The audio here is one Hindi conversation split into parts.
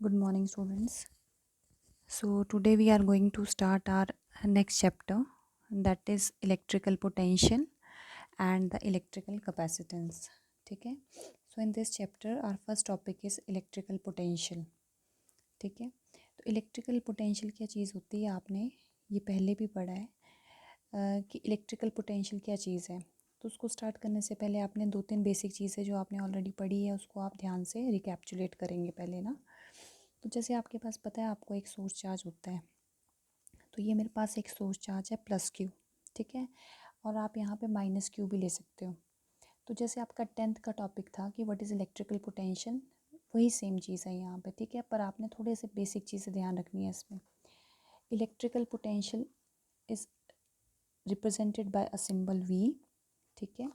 Good morning, students. So, today we are going to start our next chapter, that is electrical potential and the electrical capacitance. ठीक है. So, in this chapter, our first topic is electrical potential. ठीक है. तो इलेक्ट्रिकल पोटेंशियल क्या चीज़ होती है, आपने ये पहले भी पढ़ा है कि इलेक्ट्रिकल पोटेंशियल क्या चीज़ है. तो उसको स्टार्ट करने से पहले आपने दो तीन बेसिक चीज़ें जो आपने ऑलरेडी पढ़ी है उसको आप ध्यान से रिकैप्चुलेट करेंगे पहले ना. तो जैसे आपके पास पता है आपको एक सोर्स चार्ज होता है, तो ये मेरे पास एक सोर्स चार्ज है प्लस क्यू. ठीक है. और आप यहाँ पे माइनस क्यू भी ले सकते हो. तो जैसे आपका 10th का टॉपिक था कि व्हाट इज़ इलेक्ट्रिकल पोटेंशियल, वही सेम चीज़ है यहाँ पे. ठीक है. पर आपने थोड़े से बेसिक चीज़ें ध्यान रखनी है इसमें. Electrical potential is represented by a symbol V. ठीक है.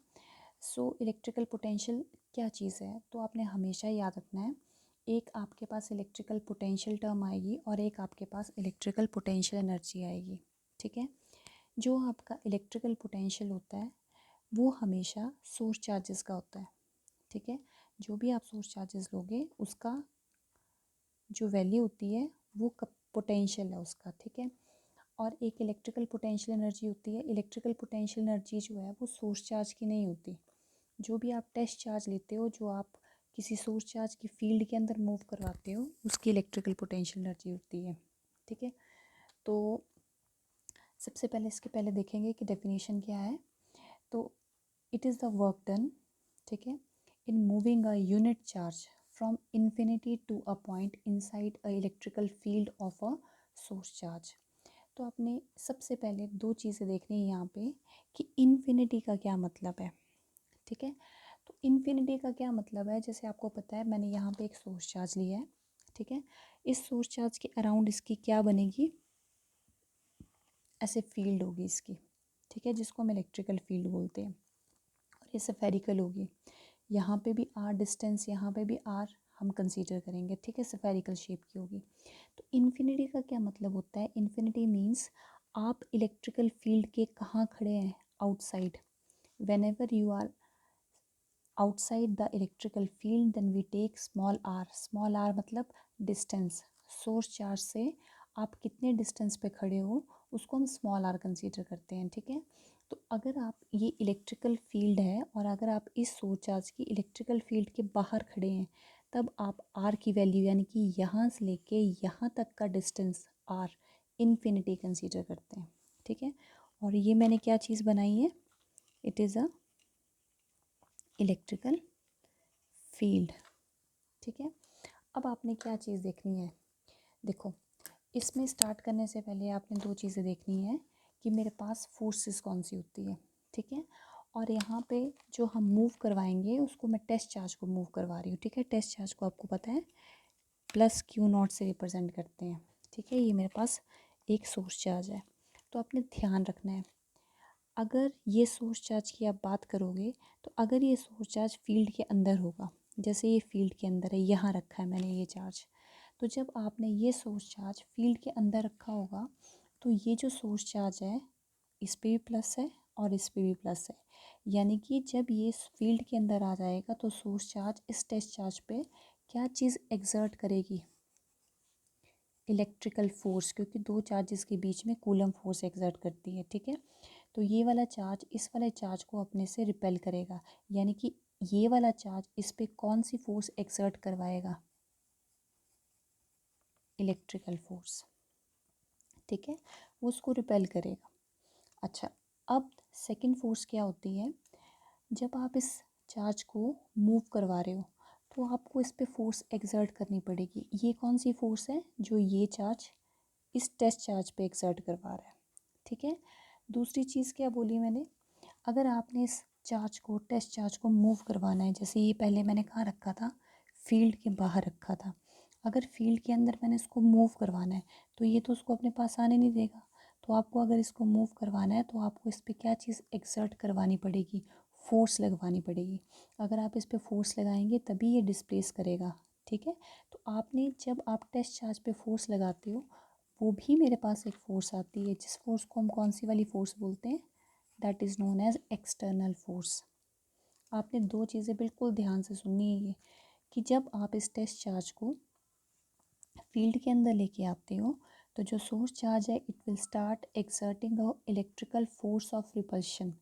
सो इलेक्ट्रिकल पोटेंशियल क्या चीज़ है, तो आपने हमेशा याद रखना है, एक आपके पास इलेक्ट्रिकल पोटेंशियल टर्म आएगी और एक आपके पास इलेक्ट्रिकल पोटेंशियल एनर्जी आएगी. ठीक है. जो आपका इलेक्ट्रिकल पोटेंशियल होता है वो हमेशा सोर्स चार्जेस का होता है. ठीक है. जो भी आप सोर्स चार्जेस लोगे उसका जो वैल्यू होती है वो पोटेंशियल है उसका. ठीक है. और एक इलेक्ट्रिकल पोटेंशियल एनर्जी होती है. इलेक्ट्रिकल पोटेंशियल एनर्जी जो है वो सोर्स चार्ज की नहीं होती. जो भी आप टेस्ट चार्ज लेते हो, जो आप किसी सोर्स चार्ज की फील्ड के अंदर मूव करवाते हो, उसकी इलेक्ट्रिकल पोटेंशियल एनर्जी होती है. ठीक है. तो सबसे पहले इसके पहले देखेंगे कि डेफिनेशन क्या है. तो it is the work done. ठीक है. In moving a unit charge from infinity to a point inside a electrical field of a source charge. तो आपने सबसे पहले दो चीज़ें देखनी है यहाँ पे कि इन्फिनिटी का क्या मतलब है. ठीक है. तो इन्फिनिटी का क्या मतलब है, जैसे आपको पता है मैंने यहाँ पे एक सोर्स चार्ज लिया है. ठीक है. इस सोर्स चार्ज के अराउंड इसकी क्या बनेगी, ऐसे फील्ड होगी इसकी. ठीक है. जिसको हम इलेक्ट्रिकल फील्ड बोलते हैं. और ये स्फेरिकल होगी. यहाँ पे भी आर डिस्टेंस, यहाँ पे भी आर हम कंसीडर करेंगे. ठीक है. स्फेरिकल शेप की होगी. तो इन्फिनिटी का क्या मतलब होता है, इन्फिनिटी मीन्स आप इलेक्ट्रिकल फील्ड के कहाँ खड़े हैं, outside. Whenever you are outside the electrical field then we take small r. small r मतलब distance. सोर्स चार्ज से आप कितने डिस्टेंस पे खड़े हो उसको हम स्मॉल आर कंसीडर करते हैं. ठीक है. तो अगर आप ये इलेक्ट्रिकल फील्ड है और अगर आप इस सोर्स चार्ज की इलेक्ट्रिकल फील्ड के बाहर खड़े हैं, तब आप आर की वैल्यू यानी कि यहाँ से लेके यहाँ तक का डिस्टेंस आर इन्फिनिटी कंसीडर करते हैं. ठीक है. और ये मैंने क्या चीज़ बनाई है, it is a electrical field. ठीक है. अब आपने क्या चीज़ देखनी है, देखो इसमें स्टार्ट करने से पहले आपने दो चीज़ें देखनी है कि मेरे पास फोर्सेस कौन सी होती है. ठीक है. और यहाँ पे जो हम मूव करवाएंगे उसको मैं टेस्ट चार्ज को मूव करवा रही हूँ. ठीक है. टेस्ट चार्ज को आपको पता है प्लस क्यू नॉट से रिप्रेजेंट करते हैं. ठीक है. ये मेरे पास एक सोर्स चार्ज है. तो आपने ध्यान रखना है, अगर ये सोर्स चार्ज की आप बात करोगे तो अगर ये सोर्स चार्ज फील्ड के अंदर होगा, जैसे ये फील्ड के अंदर है, यहाँ रखा है मैंने ये चार्ज, तो जब आपने ये सोर्स चार्ज फील्ड के अंदर रखा होगा तो ये जो सोर्स चार्ज है इस पे भी प्लस है और इस पे भी प्लस है. यानी कि जब ये फील्ड के अंदर आ जाएगा तो सोर्स चार्ज इस टेस्ट चार्ज पे क्या चीज़ एग्जर्ट करेगी, इलेक्ट्रिकल फोर्स, क्योंकि दो चार्जेस के बीच में कूलम फोर्स एग्जर्ट करती है. ठीक है. तो ये वाला चार्ज इस वाले चार्ज को अपने से रिपेल करेगा, यानी कि ये वाला चार्ज इस पे कौन सी फोर्स एक्सर्ट करवाएगा, इलेक्ट्रिकल फोर्स. ठीक है. वो उसको रिपेल करेगा. अच्छा, अब सेकंड फोर्स क्या होती है, जब आप इस चार्ज को मूव करवा रहे हो तो आपको इस पे फोर्स एक्सर्ट करनी पड़ेगी. ये कौन सी फोर्स है, जो ये चार्ज इस टेस्ट चार्ज पे एक्सर्ट करवा रहा है. ठीक है. दूसरी चीज़ क्या बोली मैंने, अगर आपने इस चार्ज को टेस्ट चार्ज को मूव करवाना है, जैसे ये पहले मैंने कहाँ रखा था, फील्ड के बाहर रखा था, अगर फील्ड के अंदर मैंने इसको मूव करवाना है तो ये तो उसको अपने पास आने नहीं देगा. तो आपको अगर इसको मूव करवाना है तो आपको इस पर क्या चीज़ एक्सर्ट करवानी पड़ेगी, फोर्स लगवानी पड़ेगी. अगर आप इस पर फोर्स लगाएंगे तभी ये डिस्प्लेस करेगा. ठीक है. तो आपने जब आप टेस्ट चार्ज पे फोर्स लगाते हो वो भी मेरे पास एक फ़ोर्स आती है, जिस फोर्स को हम कौन सी वाली फ़ोर्स बोलते हैं, that is known as external force. आपने दो चीज़ें बिल्कुल ध्यान से सुननी है, ये कि जब आप इस टेस्ट चार्ज को फील्ड के अंदर लेके आते हो तो जो सोर्स चार्ज है it will start exerting a electrical force of repulsion,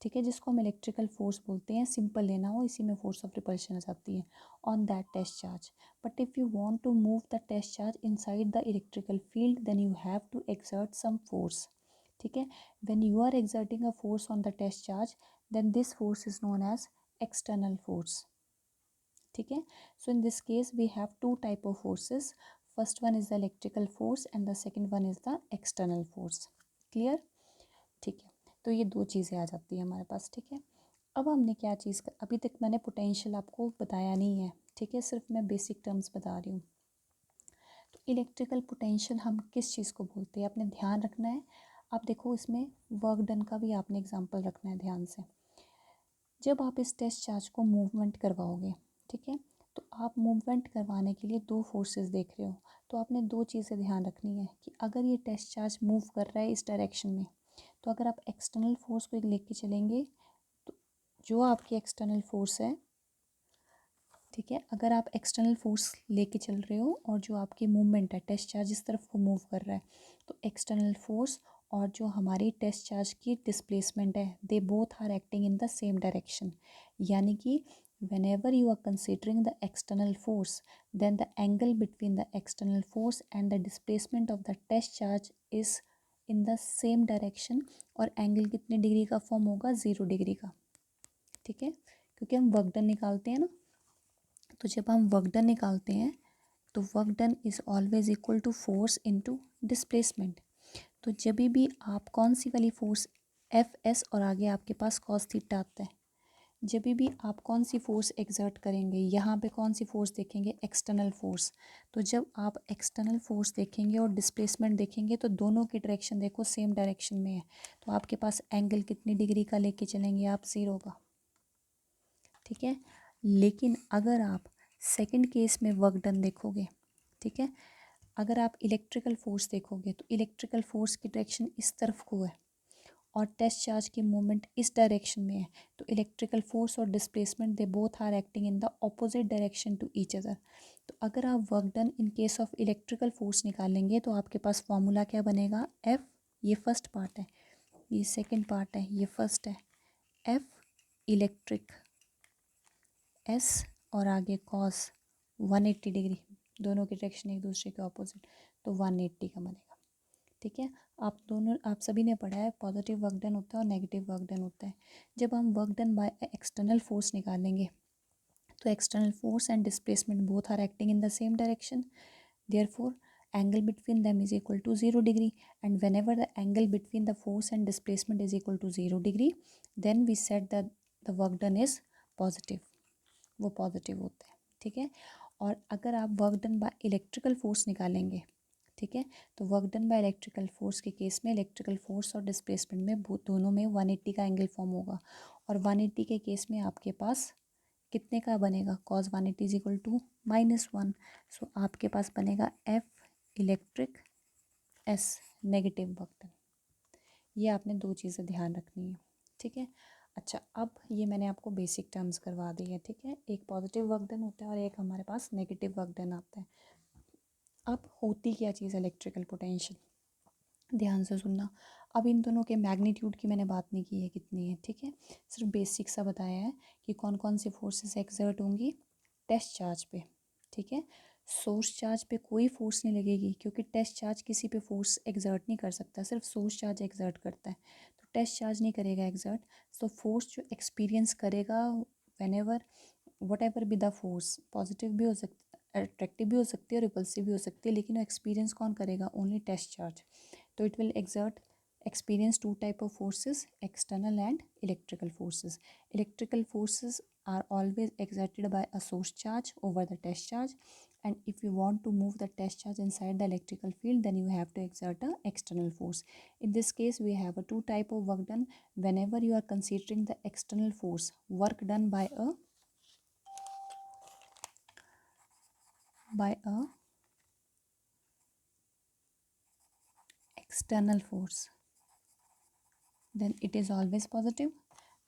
ठीक है, जिसको हम इलेक्ट्रिकल फोर्स बोलते हैं, सिंपल लेना हो, इसी में फोर्स ऑफ रिपल्शन आ जाती है on that test charge. But if you want to move the test charge inside the electrical field then you have to exert some force, ठीक है. When you are exerting a force on the test charge then this force is known as external force, ठीक है. So in this case we have two type of forces, first one is the electrical force and the second one is the external force. Clear, ठीक है. तो ये दो चीज़ें आ जाती है हमारे पास, ठीक है. अब हमने क्या चीज़ कर, अभी तक मैंने पोटेंशियल आपको बताया नहीं है, ठीक है, सिर्फ मैं बेसिक टर्म्स बता रही हूँ. तो इलेक्ट्रिकल पोटेंशियल हम किस चीज़ को बोलते हैं आपने ध्यान रखना है. आप देखो इसमें वर्क डन का भी आपने एग्जांपल रखना है ध्यान से. जब आप इस टेस्ट चार्ज को मूवमेंट करवाओगे, ठीक है, तो आप मूवमेंट करवाने के लिए दो फोर्सेस देख रहे हो, तो आपने दो चीज़ें ध्यान रखनी है कि अगर ये टेस्ट चार्ज मूव कर रहा है इस डायरेक्शन में, तो अगर आप एक्सटर्नल फोर्स को लेके चलेंगे तो जो आपकी एक्सटर्नल फोर्स है, ठीक है, अगर आप एक्सटर्नल फोर्स लेके चल रहे हो और जो आपकी मूवमेंट है टेस्ट चार्ज इस तरफ को मूव कर रहा है, तो एक्सटर्नल फोर्स और जो हमारी टेस्ट चार्ज की डिस्प्लेसमेंट है they both are acting in the same direction. यानी कि whenever you are considering the external force then the angle between the external force and the displacement of the test charge is in the same direction. और एंगल कितने डिग्री का फॉर्म होगा, 0 डिग्री का, ठीक है, क्योंकि हम वर्क डन निकालते हैं ना. तो जब हम वर्क डन निकालते हैं तो work done is always equal to force into displacement. तो जब भी आप कौन सी वाली फोर्स, एफ एस और आगे आपके पास कॉस थीटा आता है, जब भी आप कौन सी फोर्स एक्सर्ट करेंगे, यहाँ पे कौन सी फोर्स देखेंगे, एक्सटर्नल फोर्स. तो जब आप एक्सटर्नल फोर्स देखेंगे और डिस्प्लेसमेंट देखेंगे तो दोनों की डायरेक्शन देखो सेम डायरेक्शन में है, तो आपके पास एंगल कितनी डिग्री का लेके चलेंगे आप, 0 का, ठीक है. लेकिन अगर आप सेकंड केस में वर्क डन देखोगे, ठीक है, अगर आप इलेक्ट्रिकल फोर्स देखोगे तो इलेक्ट्रिकल फोर्स की डायरेक्शन इस तरफ को है और टेस्ट चार्ज की मूवमेंट इस डायरेक्शन में है, तो इलेक्ट्रिकल फोर्स और displacement they both are acting in the opposite direction to each other. तो अगर आप work done in case of electrical force निकालेंगे तो आपके पास फॉर्मूला क्या बनेगा, एफ, ये फर्स्ट पार्ट है, ये सेकंड पार्ट है, ये फर्स्ट है, एफ इलेक्ट्रिक, एस और आगे कॉस 180 डिग्री, दोनों की डायरेक्शन एक दूसरे के ऑपोजिट, तो 180 का बनेगा, ठीक है. आप सभी ने पढ़ा है पॉजिटिव वर्क डन होता है और नेगेटिव वर्क डन होता है. जब हम work done by external force निकालेंगे तो external force and displacement both are acting in the same direction, therefore angle between them is equal to 0 degree, and whenever the angle between the force and displacement is equal to 0 degree then we said that the work done is positive, वो पॉजिटिव होता है, ठीक है. और अगर आप work done by electrical force निकालेंगे, ठीक है, तो work done by electrical force के केस में इलेक्ट्रिकल फोर्स और डिस्प्लेसमेंट में दोनों में 180 का एंगल फॉर्म होगा, और 180 के केस में आपके पास कितने का बनेगा, कॉस 180 इज इक्वल टू -1. सो आपके पास बनेगा F electric, S negative work done. ये आपने दो चीज़ें ध्यान रखनी है, ठीक है. अच्छा, अब ये मैंने आपको बेसिक टर्म्स करवा दी है, ठीक है. एक पॉजिटिव वर्क डन होता है और एक हमारे पास नेगेटिव वर्क डन आता है. अब होती क्या चीज़ इलेक्ट्रिकल पोटेंशियल, ध्यान से सुनना. अब इन दोनों के मैग्नीट्यूड की मैंने बात नहीं की है कितनी है, ठीक है, सिर्फ बेसिक सा बताया है कि कौन कौन सी फोर्सेस एक्सर्ट होंगी टेस्ट चार्ज पे, ठीक है. सोर्स चार्ज पे कोई फोर्स नहीं लगेगी क्योंकि टेस्ट चार्ज किसी पे फोर्स एक्सर्ट नहीं कर सकता, सिर्फ सोर्स चार्ज एक्सर्ट करता है, तो टेस्ट चार्ज नहीं करेगा एक्सर्ट. तो फोर्स जो एक्सपीरियंस करेगा when ever what ever be the force, positive भी हो सकती, अट्रैक्टिव भी हो सकती है और रिपल्सिव भी हो सकती है, लेकिन वो एक्सपीरियंस कौन करेगा, ओनली टेस्ट चार्ज. तो it will exert experience two type of forces, external and electrical forces. Electrical forces are always exerted by a source charge over the test charge, and if you want to move the test charge inside the electrical field then you have to exert a external force. In this case we have a two type of work done whenever you are considering the external force, work done by a external force, then it is always positive,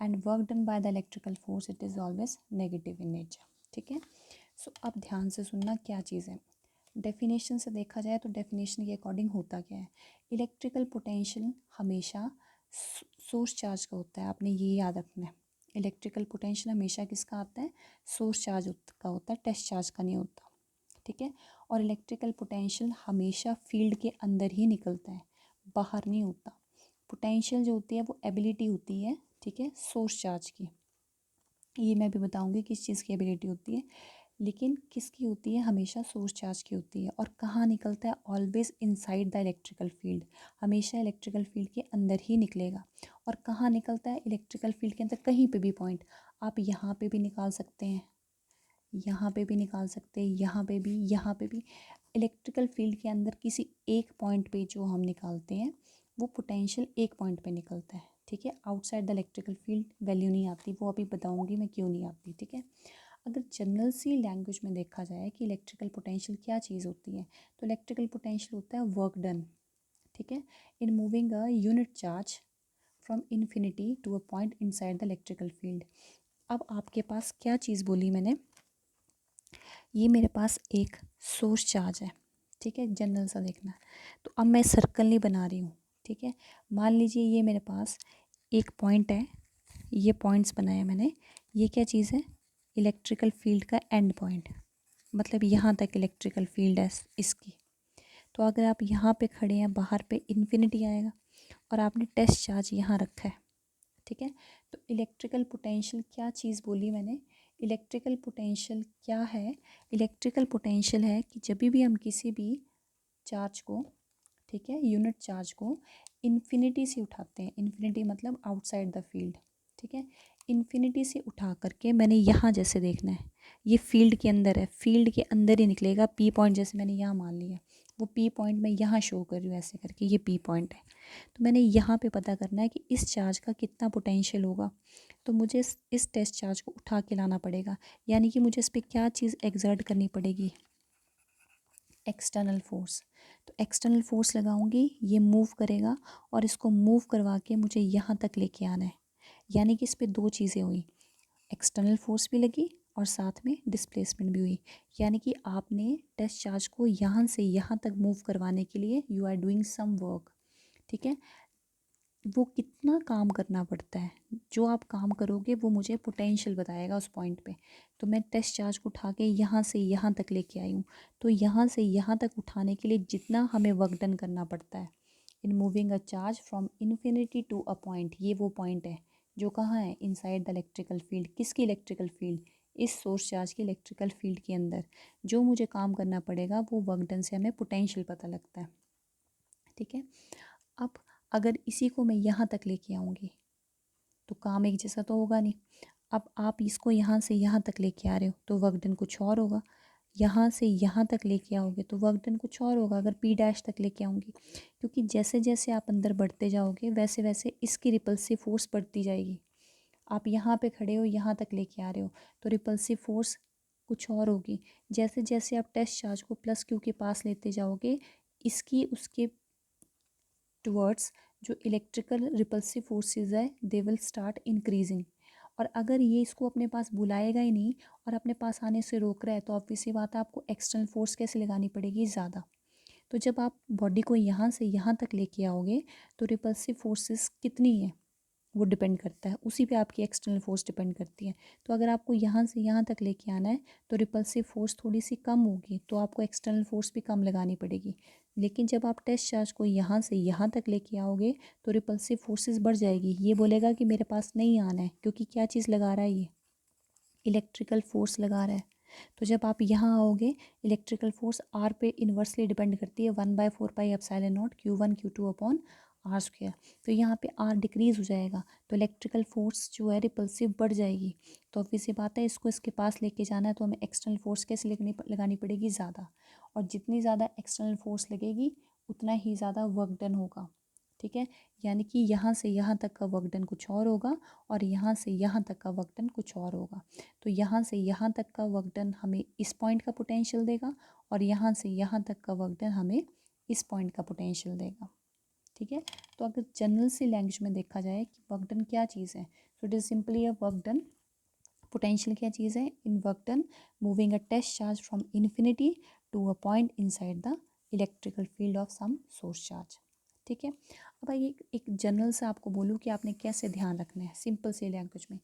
and work done by the electrical force it is always negative in nature, ठीक है. सो अब ध्यान से सुनना क्या चीज़ है. डेफिनेशन से देखा जाए तो डेफिनेशन के अकॉर्डिंग होता क्या है, इलेक्ट्रिकल पोटेंशियल हमेशा सोर्स चार्ज का होता है, आपने ये याद रखना है। इलेक्ट्रिकल पोटेंशियल हमेशा किसका आता है, सोर्स चार्ज का होता है, टेस्ट चार्ज का नहीं होता, ठीक है। और इलेक्ट्रिकल पोटेंशियल हमेशा फील्ड के अंदर ही निकलता है, बाहर नहीं होता। पोटेंशियल जो होती है वो एबिलिटी होती है, ठीक है, सोर्स चार्ज की। ये मैं भी बताऊंगी किस चीज़ की एबिलिटी होती है, लेकिन किसकी होती है, हमेशा सोर्स चार्ज की होती है। और कहाँ निकलता है, always inside the electrical field, हमेशा इलेक्ट्रिकल फील्ड के अंदर ही निकलेगा। और कहाँ निकलता है, इलेक्ट्रिकल फील्ड के अंदर कहीं पे भी पॉइंट, आप यहाँ पे भी निकाल सकते हैं, यहाँ पे भी निकाल सकते हैं, यहाँ पे भी, यहाँ पे भी। इलेक्ट्रिकल फील्ड के अंदर किसी एक पॉइंट पे जो हम निकालते हैं वो पोटेंशियल एक पॉइंट पे निकलता है, ठीक है। Outside the electrical field value नहीं आती, वो अभी बताऊंगी मैं क्यों नहीं आती, ठीक है। अगर जनरल सी लैंग्वेज में देखा जाए कि इलेक्ट्रिकल पोटेंशियल क्या चीज़ होती है, तो इलेक्ट्रिकल पोटेंशियल होता है वर्क डन, ठीक है, in moving a unit charge from infinity to a point inside the electrical field. अब आपके पास क्या चीज़ बोली मैंने, ये मेरे पास एक सोर्स चार्ज है, ठीक है, जनरल सा देखना है। तो अब मैं सर्कल नहीं बना रही हूँ, ठीक है। मान लीजिए ये मेरे पास एक पॉइंट है, ये पॉइंट्स बनाया मैंने, ये क्या चीज़ है, इलेक्ट्रिकल फील्ड का एंड पॉइंट, मतलब यहाँ तक इलेक्ट्रिकल फील्ड है इसकी। तो अगर आप यहाँ पे खड़े हैं, बाहर पे इन्फिनिटी आएगा, और आपने टेस्ट चार्ज यहाँ रखा है, ठीक है। तो इलेक्ट्रिकल पोटेंशियल क्या चीज़ बोली मैंने, इलेक्ट्रिकल पोटेंशियल क्या है, इलेक्ट्रिकल पोटेंशियल है कि जब भी हम किसी भी चार्ज को, ठीक है, यूनिट चार्ज को इन्फिनिटी से उठाते हैं, इन्फिनिटी मतलब आउटसाइड द फील्ड, ठीक है, इन्फिनिटी से उठा करके मैंने यहाँ जैसे देखना है, ये फील्ड के अंदर है, फील्ड के अंदर ही निकलेगा, पी पॉइंट जैसे मैंने यहाँ मान लिया, वो पी पॉइंट मैं यहाँ शो कर रही हूँ ऐसे करके, ये पी पॉइंट है। तो मैंने यहाँ पे पता करना है कि इस चार्ज का कितना पोटेंशियल होगा, तो मुझे इस टेस्ट चार्ज को उठा के लाना पड़ेगा, यानी कि मुझे इस पर क्या चीज़ एग्जर्ट करनी पड़ेगी, एक्सटर्नल फोर्स। तो एक्सटर्नल फोर्स लगाऊंगी, ये मूव करेगा, और इसको मूव करवा के मुझे यहाँ तक लेके आना है, यानी कि इस पर दो चीज़ें हुई, एक्सटर्नल फोर्स भी लगी और साथ में डिस्प्लेसमेंट भी हुई। यानी कि आपने टेस्ट चार्ज को यहाँ से यहाँ तक मूव करवाने के लिए you are doing some work, ठीक है। वो कितना काम करना पड़ता है, जो आप काम करोगे वो मुझे पोटेंशियल बताएगा उस पॉइंट पे। तो मैं टेस्ट चार्ज को उठा के यहाँ से यहाँ तक लेके आई हूँ, तो यहाँ से यहाँ तक उठाने के लिए जितना हमें वर्क डन करना पड़ता है in moving a charge from infinity to a point, ये वो पॉइंट है जो कहाँ है, इनसाइड द इलेक्ट्रिकल फील्ड। किसकी इलेक्ट्रिकल फील्ड, इस सोर्स चार्ज की इलेक्ट्रिकल फील्ड के अंदर जो मुझे काम करना पड़ेगा वो वर्क डन से हमें पोटेंशियल पता लगता है, ठीक है। अब अगर इसी को मैं यहाँ तक लेके आऊँगी तो काम एक जैसा तो होगा नहीं। अब आप इसको यहाँ से यहाँ तक लेके आ रहे हो तो वर्क डन कुछ और होगा, यहाँ से यहाँ तक लेके आओगे तो वर्क डन कुछ और होगा अगर पी डैश तक लेके आऊँगी, क्योंकि जैसे जैसे आप अंदर बढ़ते जाओगे वैसे वैसे इसकी रिपल्सिव फोर्स बढ़ती जाएगी। आप यहाँ पे खड़े हो, यहाँ तक लेके आ रहे हो तो रिपल्सिव फोर्स कुछ और होगी। जैसे जैसे आप टेस्ट चार्ज को प्लस क्यू के पास लेते जाओगे, इसकी उसके टुवर्ड्स जो इलेक्ट्रिकल रिपल्सिव फोर्सेस है दे विल स्टार्ट इंक्रीजिंग। और अगर ये इसको अपने पास बुलाएगा ही नहीं और अपने पास आने से रोक रहा है तो ऑब्वियस सी बात है आपको एक्सटर्नल फोर्स कैसे लगानी पड़ेगी, ज़्यादा। तो जब आप बॉडी को यहाँ से यहाँ तक लेके आओगे तो रिपल्सिव फोर्सेस कितनी है वो डिपेंड करता है, उसी पे आपकी एक्सटर्नल फोर्स डिपेंड करती है। तो अगर आपको यहाँ से यहाँ तक लेके आना है तो रिपल्सिव फोर्स थोड़ी सी कम होगी, तो आपको एक्सटर्नल फोर्स भी कम लगानी पड़ेगी। लेकिन जब आप टेस्ट चार्ज को यहाँ से यहाँ तक लेके आओगे तो रिपल्सिव फोर्सेस बढ़ जाएगी, ये बोलेगा कि मेरे पास नहीं आना है, क्योंकि क्या चीज़ लगा रहा है, ये इलेक्ट्रिकल फोर्स लगा रहा है। तो जब आप यहाँ आओगे, इलेक्ट्रिकल फोर्स आर पे इन्वर्सली डिपेंड करती है, 1/4πε0 Q1 Q2 upon are square. तो यहाँ पे आर डिक्रीज़ हो जाएगा तो इलेक्ट्रिकल फोर्स जो है रिपल्सिव बढ़ जाएगी। तो ऑब्वियस सी बात है इसको इसके पास लेके जाना है तो हमें एक्सटर्नल फोर्स कैसे लगानी पड़ेगी, ज़्यादा। और जितनी ज़्यादा एक्सटर्नल फोर्स लगेगी उतना ही ज़्यादा वर्क डन होगा, ठीक है। यानी कि यहाँ से यहाँ तक का वर्क डन कुछ और होगा और यहाँ से यहाँ तक का वर्क डन कुछ और होगा। तो यहाँ से यहाँ तक का वर्क डन हमें इस पॉइंट का पोटेंशियल देगा और यहाँ से यहाँ तक का वर्क डन हमें इस पॉइंट का पोटेंशियल देगा, ठीक है। तो अगर जनरल सी लैंग्वेज में देखा जाए कि वर्क डन क्या चीज़ है, so it is simply a work done. Potential क्या चीज़ है, in work done moving a test charge from infinity to a point inside the electrical field of some source charge. ठीक है, अब आइए एक जनरल से आपको बोलूँ कि आपने कैसे ध्यान रखना है सिंपल से लैंग्वेज में।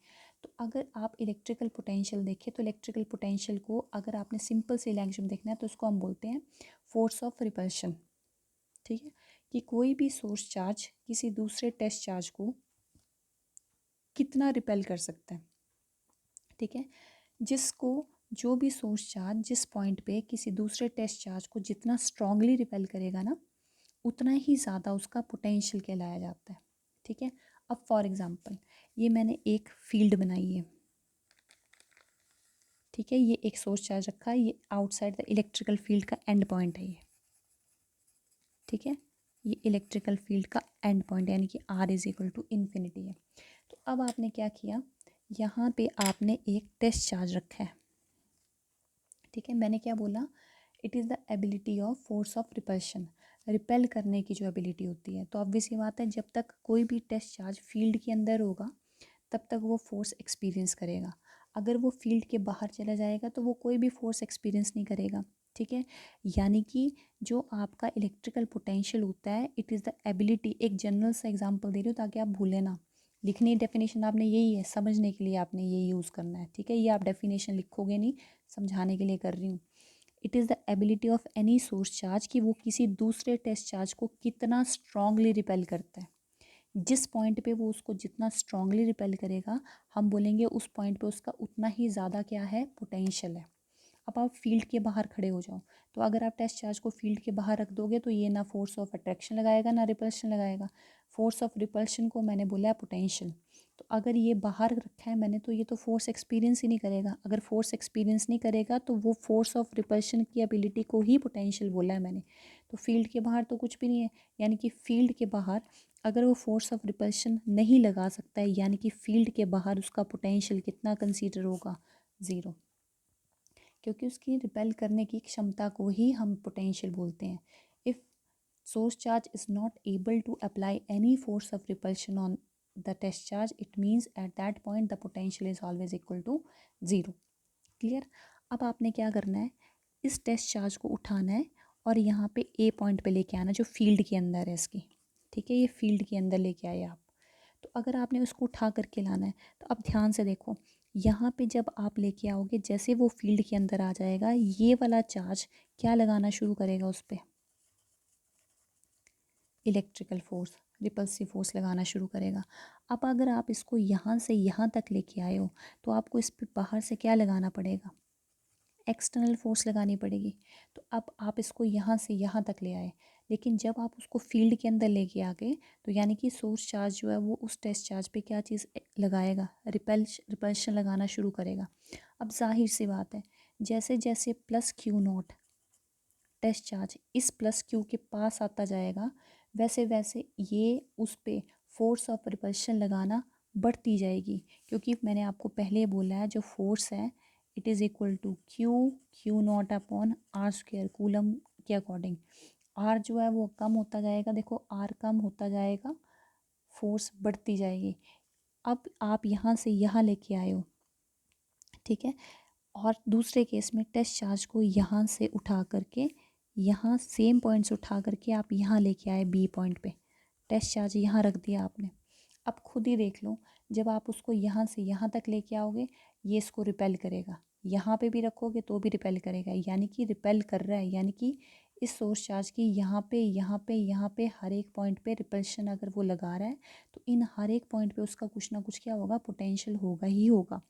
तो अगर आप इलेक्ट्रिकल पोटेंशियल देखें तो इलेक्ट्रिकल पोटेंशियल को अगर आपने सिंपल से लैंग्वेज में देखना है तो उसको हम बोलते हैं फोर्स ऑफ रिपल्शन। ठीक है, कि कोई भी सोर्स चार्ज किसी दूसरे टेस्ट चार्ज को कितना रिपेल कर सकता है। ठीक है, जिसको जो भी सोर्स चार्ज जिस पॉइंट पे किसी दूसरे टेस्ट चार्ज को जितना स्ट्रांगली रिपेल करेगा ना, उतना ही ज़्यादा उसका पोटेंशियल कहलाया जाता है। ठीक है, अब फॉर एग्जांपल ये मैंने एक फील्ड बनाई है। ठीक है, ये एक सोर्स चार्ज रखा है, ये आउटसाइड द इलेक्ट्रिकल फील्ड का एंड पॉइंट है ये। ठीक है, ये इलेक्ट्रिकल फील्ड का एंड पॉइंट यानी कि R is equal to infinity है। तो अब आपने क्या किया, यहाँ पे आपने एक टेस्ट चार्ज रखा है। ठीक है, मैंने क्या बोला, it is the ability of force of repulsion, repel करने की जो एबिलिटी होती है। तो ऑब्वियस ये बात है, जब तक कोई भी टेस्ट चार्ज फील्ड के अंदर होगा तब तक वो फोर्स एक्सपीरियंस करेगा। अगर वो फील्ड के बाहर चला जाएगा तो वो कोई भी फोर्स एक्सपीरियंस नहीं करेगा। ठीक है, यानी कि जो आपका इलेक्ट्रिकल पोटेंशियल होता है, इट इज़ द एबिलिटी, एक जनरल सा एग्जांपल दे रही हूँ ताकि आप भूलें ना। लिखनी डेफिनेशन आपने यही है, समझने के लिए आपने ये यूज़ करना है। ठीक है, ये आप डेफिनेशन लिखोगे नहीं, समझाने के लिए कर रही हूँ। It is the ability of any source charge कि वो किसी दूसरे टेस्ट चार्ज को कितना स्ट्रांगली रिपेल करता है। जिस पॉइंट पे वो उसको जितना स्ट्रांगली रिपेल करेगा, हम बोलेंगे उस पॉइंट पे उसका उतना ही ज़्यादा क्या है, पोटेंशियल है। अब आप फील्ड के बाहर खड़े हो जाओ, तो अगर आप टेस्ट चार्ज को फील्ड के बाहर रख दोगे तो ये ना फोर्स ऑफ अट्रैक्शन लगाएगा ना रिपल्शन लगाएगा। फोर्स ऑफ रिपल्शन को मैंने बोला है पोटेंशियल। तो अगर ये बाहर रखा है मैंने, तो ये तो फोर्स एक्सपीरियंस ही नहीं करेगा। अगर फोर्स एक्सपीरियंस नहीं करेगा तो वो फोर्स ऑफ रिपल्शन की एबिलिटी को ही पोटेंशियल बोला है मैंने। तो फील्ड के बाहर तो कुछ भी नहीं है, यानी कि फील्ड के बाहर अगर वो फोर्स ऑफ रिपल्शन नहीं लगा सकता है, यानी कि फील्ड के बाहर उसका पोटेंशियल कितना कंसीडर होगा, ज़ीरो। क्योंकि उसकी रिपेल करने की क्षमता को ही हम पोटेंशियल बोलते हैं। If source charge is not able to apply any force of repulsion on the test charge, it means at that point the potential is always equal to zero. Clear. अब आपने क्या करना है, इस टेस्ट चार्ज को उठाना है और यहाँ पे ए पॉइंट पे लेके आना जो फील्ड के अंदर है इसकी। ठीक है, ये फील्ड के अंदर लेके आए आप। तो अगर आपने उसको उठा करके लाना है तो अब ध्यान से देखो, यहाँ पे जब आप लेके आओगे, जैसे वो फील्ड के अंदर आ जाएगा, ये वाला चार्ज क्या लगाना शुरू करेगा उस पर, इलेक्ट्रिकल फोर्स, रिपल्सिव फोर्स लगाना शुरू करेगा। अब अगर आप इसको यहाँ से यहाँ तक लेके आए हो तो आपको इस पर बाहर से क्या लगाना पड़ेगा, एक्सटर्नल फोर्स लगानी पड़ेगी। तो अब आप इसको यहाँ से यहाँ तक ले आए, लेकिन जब आप उसको फील्ड के अंदर लेके आ गए तो यानी कि सोर्स चार्ज जो है वो उस टेस्ट चार्ज पे क्या चीज़ लगाएगा, रिपल्शन लगाना शुरू करेगा। अब जाहिर सी बात है, जैसे जैसे plus Q naught test charge इस प्लस क्यू के पास आता जाएगा, वैसे वैसे ये उस पर फोर्स ऑफ रिपल्शन लगाना बढ़ती जाएगी। क्योंकि मैंने आपको पहले बोला है, जो फोर्स है it is equal to Q naught upon R square, Coulomb के अकॉर्डिंग। आर जो है वो कम होता जाएगा, देखो आर कम होता जाएगा, फोर्स बढ़ती जाएगी। अब आप यहाँ से यहाँ लेके आए हो, ठीक है, और दूसरे केस में टेस्ट चार्ज को यहाँ से उठा करके, यहाँ सेम पॉइंट से उठा करके आप यहाँ लेके आए बी पॉइंट पे, टेस्ट चार्ज यहाँ रख दिया आपने। अब खुद ही देख लो, जब आप उसको यहाँ से यहाँ तक लेके आओगे, ये इसको रिपेल करेगा, यहाँ पे भी रखोगे तो भी रिपेल करेगा, यानी कि रिपेल कर रहा है। यानी कि इस सोर्स चार्ज की यहाँ पे यहाँ पे यहाँ पे हर एक पॉइंट पे रिपल्शन अगर वो लगा रहा है तो इन हर एक पॉइंट पे उसका कुछ ना कुछ क्या होगा, पोटेंशियल होगा ही होगा।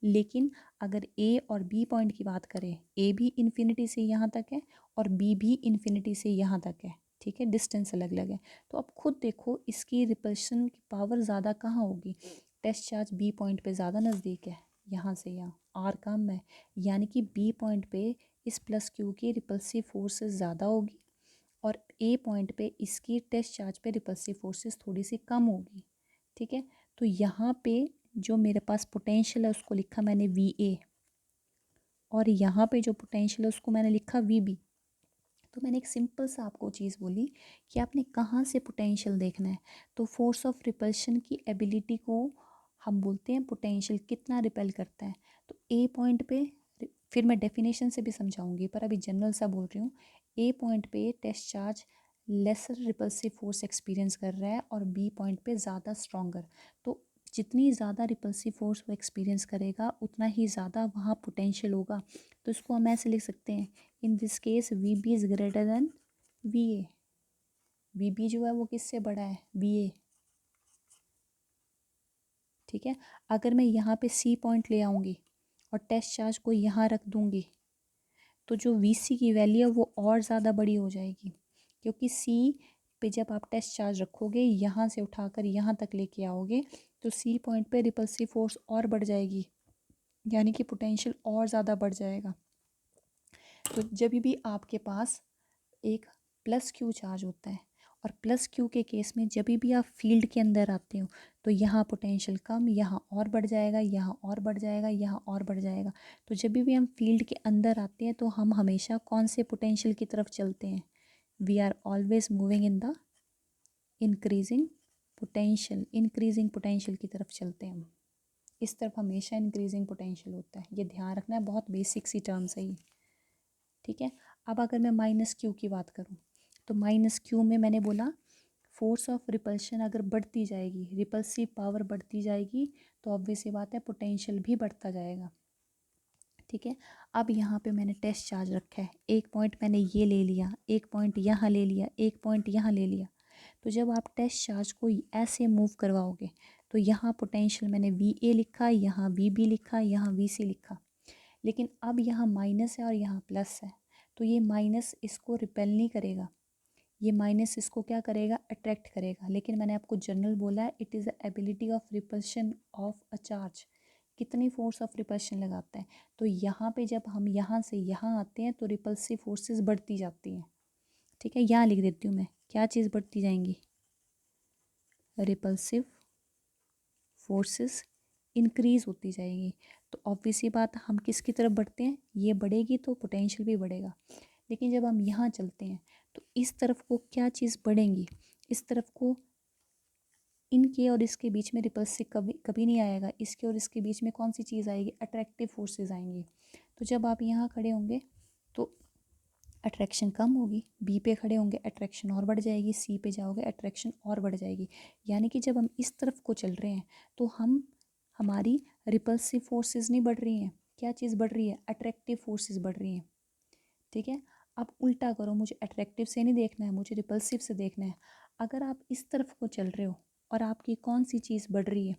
लेकिन अगर ए और बी पॉइंट की बात करें, ए भी इन्फिनिटी से यहाँ तक है और बी भी इन्फिनिटी से यहाँ तक है, ठीक है, डिस्टेंस अलग अलग है। तो अब खुद देखो इसकी रिपल्शन की पावर ज़्यादा कहाँ होगी, टेस्ट चार्ज बी पॉइंट पे ज़्यादा नज़दीक है, यहाँ से यहाँ आर कम है, यानी कि बी पॉइंट पे इस प्लस क्यू की रिपल्सिव फोर्सेस ज़्यादा होगी और ए पॉइंट पे इसकी टेस्ट चार्ज पे रिपल्सिव फोर्सेस थोड़ी सी कम होगी। ठीक है, तो यहाँ पे जो मेरे पास पोटेंशियल है उसको लिखा मैंने वी ए, और यहाँ पे जो पोटेंशियल है उसको मैंने लिखा वी बी। तो मैंने एक सिंपल सा आपको चीज़ बोली कि आपने कहाँ से पोटेंशियल देखना है, तो फोर्स ऑफ रिपल्शन की एबिलिटी को हम बोलते हैं पोटेंशियल, कितना रिपेल करता है। तो ए पॉइंट पे फिर मैं डेफिनेशन से भी समझाऊंगी, पर अभी जनरल सा बोल रही हूँ। ए पॉइंट पे test charge lesser repulsive force experience कर रहा है और बी पॉइंट पे ज़्यादा स्ट्रॉन्गर। तो जितनी ज़्यादा रिपल्सिव फोर्स वो एक्सपीरियंस करेगा उतना ही ज़्यादा वहाँ पोटेंशियल होगा। तो इसको हम ऐसे लिख सकते हैं, in this case V B is greater than V A. V B जो है वो किससे बड़ा है, वी ए। ठीक है, अगर मैं यहाँ पे सी पॉइंट ले आऊँगी और टेस्ट चार्ज को यहाँ रख दूँगी तो जो वी सी की वैल्यू है वो और ज़्यादा बड़ी हो जाएगी, क्योंकि सी पे जब आप टेस्ट चार्ज रखोगे यहाँ से उठाकर यहाँ तक लेके आओगे तो सी पॉइंट पे रिपल्सिव फोर्स और बढ़ जाएगी, यानी कि पोटेंशियल और ज़्यादा बढ़ जाएगा। तो जब भी आपके पास एक प्लस क्यू चार्ज होता है और प्लस क्यू के केस में जब भी आप फील्ड के अंदर आते हो तो यहाँ पोटेंशियल कम, यहाँ और बढ़ जाएगा, यहाँ और बढ़ जाएगा, यहाँ और बढ़ जाएगा। तो जब भी हम फील्ड के अंदर आते हैं तो हम हमेशा कौन से पोटेंशियल की तरफ चलते हैं, we are always moving in the increasing potential, increasing potential की तरफ चलते हैं हम। इस तरफ हमेशा इंक्रीजिंग पोटेंशियल होता है, ये ध्यान रखना है, बहुत बेसिक सी टर्म्स है ये। ठीक है, अब अगर मैं माइनस क्यू की बात करूँ तो माइनस क्यू में मैंने बोला फोर्स ऑफ रिपल्शन अगर बढ़ती जाएगी, रिपल्सिव पावर बढ़ती जाएगी तो ऑब्वियस ये बात है पोटेंशियल भी बढ़ता जाएगा। ठीक है, अब यहाँ पे मैंने टेस्ट चार्ज रखा है, एक पॉइंट मैंने ये ले लिया, एक पॉइंट यहाँ ले लिया, एक पॉइंट यहाँ ले लिया। तो जब आप टेस्ट चार्ज को ऐसे मूव करवाओगे तो यहाँ पोटेंशियल मैंने वी ए लिखा, यहाँ वी बी लिखा, यहाँ वी सी लिखा, लेकिन अब यहाँ माइनस है और यहाँ प्लस है, तो ये माइनस इसको रिपेल नहीं करेगा, ये माइनस इसको क्या करेगा, अट्रैक्ट करेगा। लेकिन मैंने आपको जनरल बोला है, it is the ability of repulsion of a charge, कितनी फोर्स ऑफ रिपल्शन लगाता है। तो यहाँ पे जब हम यहाँ से यहाँ आते हैं तो रिपल्सिव फोर्सेस बढ़ती जाती हैं। ठीक है, यहाँ लिख देती हूँ मैं, क्या चीज़ बढ़ती जाएंगी, रिपल्सिव फोर्सेस इंक्रीज़ होती जाएगी। तो ऑब्वियसली बात, हम किसकी तरफ बढ़ते हैं, ये बढ़ेगी तो पोटेंशियल भी बढ़ेगा। लेकिन जब हम यहाँ चलते हैं तो इस तरफ को क्या चीज़ बढ़ेंगी, इस तरफ को इनके और इसके बीच में रिपल्सिव कभी कभी नहीं आएगा, इसके और इसके बीच में कौन सी चीज़ आएगी, अट्रैक्टिव फोर्सेस आएंगी। तो जब आप यहाँ खड़े होंगे तो अट्रैक्शन कम होगी, बी पे खड़े होंगे अट्रैक्शन और बढ़ जाएगी, सी पे जाओगे अट्रैक्शन और बढ़ जाएगी। यानी कि जब हम इस तरफ को चल रहे हैं तो हमारी रिपल्सिव फोर्सेस नहीं बढ़ रही हैं, क्या चीज़ बढ़ रही है, अट्रैक्टिव फोर्सेस बढ़ रही हैं। ठीक है, अब उल्टा करो, मुझे अट्रैक्टिव से नहीं देखना है, मुझे रिपल्सिव से देखना है। अगर आप इस तरफ को चल रहे हो और आपकी कौन सी चीज़ बढ़ रही है,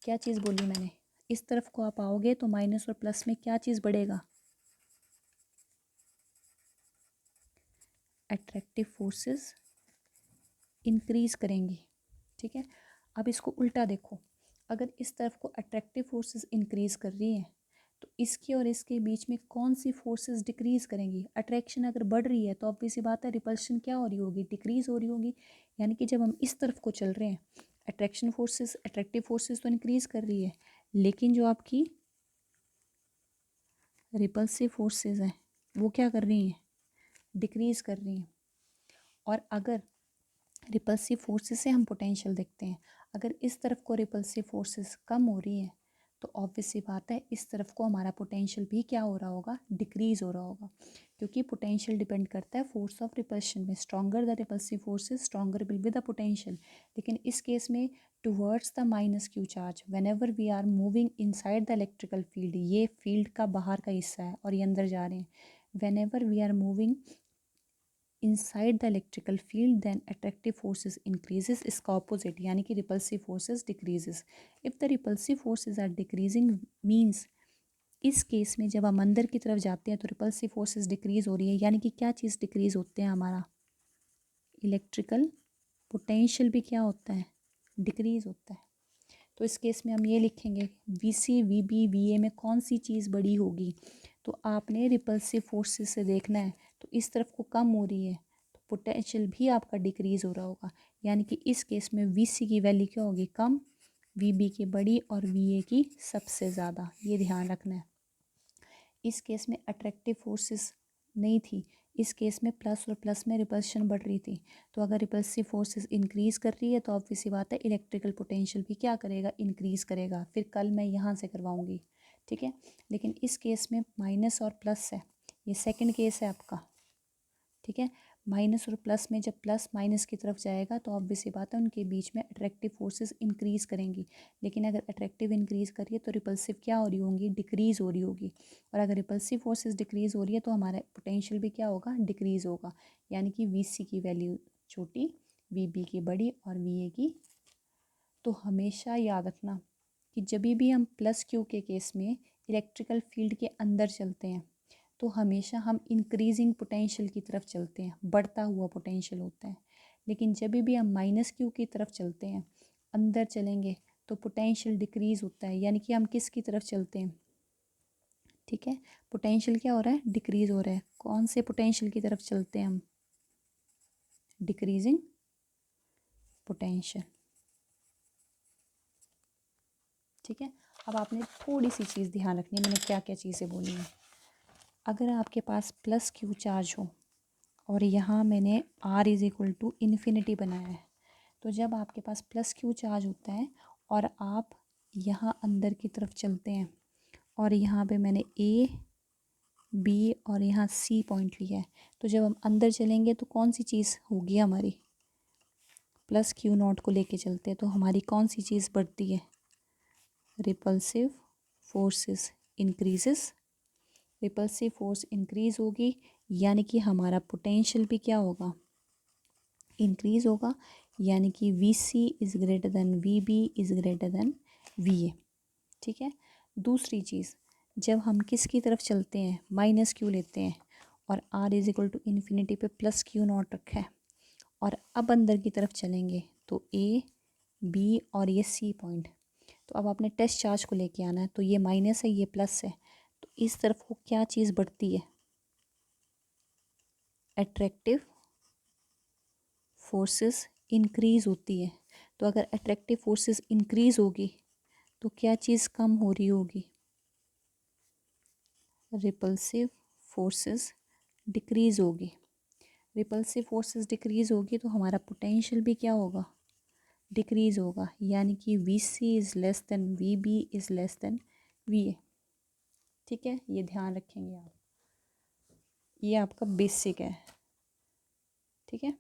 क्या चीज़ बोली मैंने, इस तरफ को आप आओगे तो माइनस और प्लस में क्या चीज़ बढ़ेगा, अट्रैक्टिव फोर्सेस इंक्रीज करेंगी। ठीक है, अब इसको उल्टा देखो, अगर इस तरफ को अट्रैक्टिव फोर्सेस इंक्रीज कर रही हैं तो इसके और इसके बीच में कौन सी फोर्सेस डिक्रीज करेंगी, अट्रैक्शन अगर बढ़ रही है तो ऑब्वियस सी बात है रिपल्शन क्या हो रही होगी, डिक्रीज हो रही होगी। यानी कि जब हम इस तरफ को चल रहे हैं अट्रैक्शन फोर्सेस, अट्रैक्टिव फोर्सेस तो इंक्रीज कर रही है, लेकिन जो आपकी रिपल्सिव फोर्सेस हैं वो क्या कर रही हैं, डिक्रीज कर रही हैं। और अगर रिपल्सिव फोर्सेस से हम पोटेंशियल देखते हैं, अगर इस तरफ को रिपल्सिव फोर्सेस कम हो रही हैं तो ऑब्वियस सी बात है इस तरफ को हमारा पोटेंशियल भी क्या हो रहा होगा, डिक्रीज हो रहा होगा, क्योंकि पोटेंशियल डिपेंड करता है फोर्स ऑफ रिपल्शन में, stronger the repulsive forces stronger will be the potential. लेकिन इस केस में towards the minus Q charge whenever we are moving inside the electrical field, ये फील्ड का बाहर का हिस्सा है और ये अंदर जा रहे हैं, whenever we are moving inside the electrical field then attractive forces increases, इसका opposite यानी कि repulsive forces decreases। if the repulsive forces are decreasing means, इस केस में जब हम अंदर की तरफ जाते हैं तो रिपल्सिव फोर्सेस डिक्रीज हो रही है, यानी कि क्या चीज़ डिक्रीज होते हैं, हमारा इलेक्ट्रिकल पोटेंशियल भी क्या होता है, डिक्रीज होता है। तो इस केस में हम ये लिखेंगे V C V B V A में कौन सी चीज़ बड़ी होगी, तो आपने रिपल्सिव फोर्सेस से देखना है, तो इस तरफ को कम हो रही है तो पोटेंशियल भी आपका डिक्रीज़ हो रहा होगा। यानी कि इस केस में वी सी की वैल्यू क्या होगी, कम, वी बी की बड़ी और वी ए की सबसे ज़्यादा, ये ध्यान रखना है। इस केस में अट्रैक्टिव फोर्सेस नहीं थी, इस केस में प्लस और प्लस में रिपल्शन बढ़ रही थी। तो अगर रिपल्सिव फोर्सेस इंक्रीज़ कर रही है तो ऑब्वियस सी बात है इलेक्ट्रिकल पोटेंशियल भी क्या करेगा, इंक्रीज़ करेगा। फिर कल मैं यहाँ से करवाऊँगी, ठीक है। लेकिन इस केस में माइनस और प्लस है, ये सेकंड केस है आपका, ठीक है। माइनस और प्लस में जब प्लस माइनस की तरफ जाएगा तो ऑब्वियस सी बात है उनके बीच में अट्रैक्टिव फोर्सेस इंक्रीज़ करेंगी। लेकिन अगर अट्रैक्टिव इंक्रीज़ करिए तो रिपल्सिव क्या हो रही होंगी, डिक्रीज़ हो रही होगी। और अगर रिपल्सिव फोर्सेस डिक्रीज़ हो रही है तो हमारा पोटेंशियल भी क्या होगा, डिक्रीज़ होगा। यानी कि वी सी की वैल्यू छोटी, वी बी की बड़ी और वी ए की। तो हमेशा याद रखना कि जब भी हम प्लस क्यू के केस में इलेक्ट्रिकल फील्ड के अंदर चलते हैं तो हमेशा हम इंक्रीजिंग पोटेंशियल की तरफ चलते हैं, बढ़ता हुआ पोटेंशियल होता है। लेकिन जब भी हम माइनस क्यू की तरफ चलते हैं, अंदर चलेंगे, तो पोटेंशियल डिक्रीज़ होता है। यानी कि हम किस की तरफ चलते हैं, ठीक है, पोटेंशियल क्या हो रहा है, डिक्रीज़ हो रहा है। कौन से पोटेंशियल की तरफ चलते हैं हम, डिक्रीजिंग पोटेंशियल, ठीक है। अब आपने थोड़ी सी चीज़ ध्यान रखनी है, मैंने क्या क्या चीज़ें बोली हैं। अगर आपके पास प्लस क्यू चार्ज हो और यहाँ मैंने R is equal to infinity बनाया है, तो जब आपके पास प्लस क्यू चार्ज होता है और आप यहाँ अंदर की तरफ चलते हैं और यहाँ पे मैंने A B और यहाँ C पॉइंट लिया है, तो जब हम अंदर चलेंगे तो कौन सी चीज़ होगी हमारी, प्लस क्यू नॉट को लेके चलते हैं तो हमारी कौन सी चीज़ बढ़ती है, repulsive forces increases. Repulsive force increase होगी यानी कि हमारा पोटेंशियल भी क्या होगा, इंक्रीज होगा। यानी कि V C is greater than V B is greater than V A, ठीक है। दूसरी चीज़, जब हम किस की तरफ चलते हैं, माइनस क्यू लेते हैं और R is equal to infinity पे प्लस क्यू नॉट रखा है और अब अंदर की तरफ चलेंगे तो ए बी और ये सी पॉइंट, तो अब आपने टेस्ट चार्ज को लेके आना है, तो ये माइनस है ये प्लस है, तो इस तरफ को क्या चीज़ बढ़ती है, अट्रैक्टिव फोर्सेस इंक्रीज़ होती है। तो अगर अट्रैक्टिव फोर्सेस इंक्रीज़ होगी तो क्या चीज़ कम हो रही होगी, रिपल्सिव फोर्सेस डिक्रीज़ होगी। रिपल्सिव फोर्सेस डिक्रीज़ होगी तो हमारा पोटेंशियल भी क्या होगा, डिक्रीज़ होगा। यानी कि V C is less than V B is less than V A, ठीक है। ये ध्यान रखेंगे आप, ये आपका बेसिक है, ठीक है।